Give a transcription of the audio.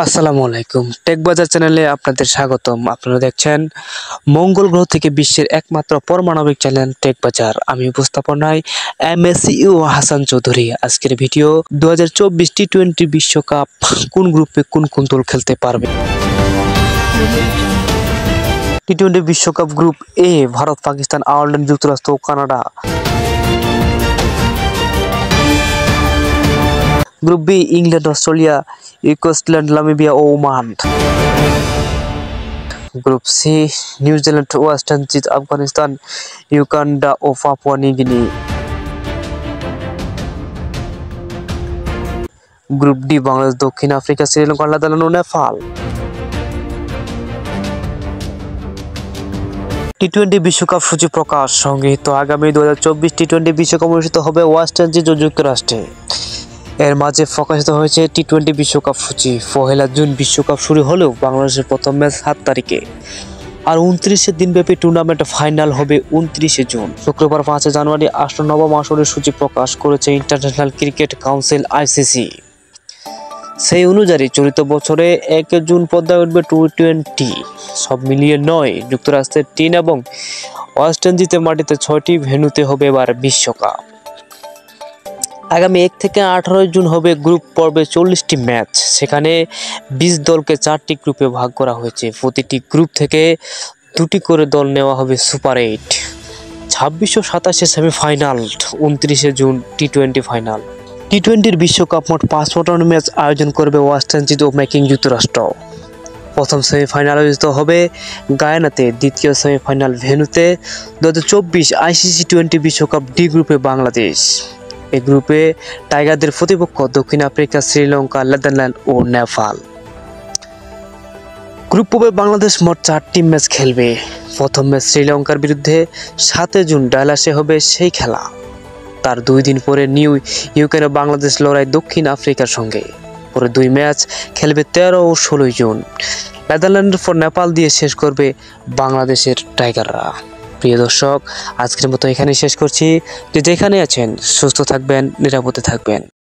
আসসালামু আলাইকুম। টেক বাজার চ্যানেলে আপনাদের স্বাগতম। আপনারা দেখছেন মঙ্গল গ্রহ থেকে বিশ্বের একমাত্র পারমাণবিক চ্যানেল টেক বাজার। আমি উপস্থাপনায় এমএসইউ হাসান চৌধুরী। আজকের ভিডিও 2024 টি-20 বিশ্বকাপ কোন গ্রুপে কোন দল খেলতে পারবে। টি-20 বিশ্বকাপ গ্রুপ এ ভারত, পাকিস্তান, আয়ারল্যান্ড, যুক্তরাষ্ট্র ও Canada. Group B England, Australia, Ukraine, Namibia ও Oman. Group C New Zealand, West Indies, Afghanistan, Uganda ও Papua New Guinea. Group D Bangladesh, দক্ষিণ আফ্রিকা, শ্রীলঙ্কা, নেদারল্যান্ড ও নেপাল। টি-20 বিশ্বকাপ সূচি প্রকাশ সংগৃহীত। আগামী 2024 টি-20 বিশ্বকাপ অনুষ্ঠিত হবে ওয়েস্ট ইন্ডিজ ও যুক্তরাষ্ট্রে। এর মাঝে প্রকাশিত হয়েছে টি-20 বিশ্বকাপ সূচি। 1 জুন বিশ্বকাপ শুরু হলেও বাংলাদেশের প্রথম ম্যাচ 7 তারিখে, আর 29 দিনব্যাপী টুর্নামেন্ট ফাইনাল হবে 29 জুন। শুক্রবার 5 জানুয়ারি নবম আসরের সূচি প্রকাশ করেছে ইন্টারন্যাশনাল ক্রিকেট কাউন্সিল আইসিসি। সেই অনুযায়ী চলিত বছরে 1 জুন পর্দায় উঠবে টি-20। সব মিলিয়ে 9 যুক্তরাষ্ট্রের 3 এবং ওয়েস্ট ইন্ডিজের মাটিতে 6টি ভেন্যুতে হবে এবার বিশ্বকাপ। আগামী 1 থেকে 18 জুন হবে গ্রুপ পর্বে 40টি ম্যাচ। সেখানে 20 দলকে 4টি গ্রুপে ভাগ করা হয়েছে। প্রতিটি গ্রুপ থেকে 2টি করে দল নেওয়া হবে সুপার 8। 26 ও 27 সেমিফাইনাল, 29 জুন টি-20 ফাইনাল। টি-20 বিশ্বকাপ মোট 5 ম্যাচ আয়োজন করবে ওয়েস্ট ইন্ডিজ ও মার্কিন যুক্তরাষ্ট্র। প্রথম সেমিফাইনাল আয়োজিত হবে গায়ানাতে, দ্বিতীয় সেমিফাইনাল ভেন্যুতে 2024 আইসিসি টি-20 বিশ্বকাপ ডি গ্রুপে বাংলাদেশ। এই গ্রুপে টাইগারদের প্রতিপক্ষ দক্ষিণ আফ্রিকা, শ্রীলঙ্কা, নেদারল্যান্ড ও নেপাল। গ্রুপ পর্বে বাংলাদেশ মোট 4টি ম্যাচ খেলবে। প্রথম ম্যাচ শ্রীলঙ্কার বিরুদ্ধে 7 জুন ডালাসে হবে সেই খেলা। তার 2 দিন পরে নিউ ইয়র্কে বাংলাদেশ লড়াই দক্ষিণ আফ্রিকার সঙ্গে। পরে 2 ম্যাচ খেলবে 13 ও 16 জুন। নেদারল্যান্ডের পর নেপাল দিয়ে শেষ করবে বাংলাদেশের টাইগাররা। প্রিয় দর্শক, আজকের মতো এখানেই শেষ করছি। যেখানে আছেন সুস্থ থাকবেন, নিরাপদে থাকবেন।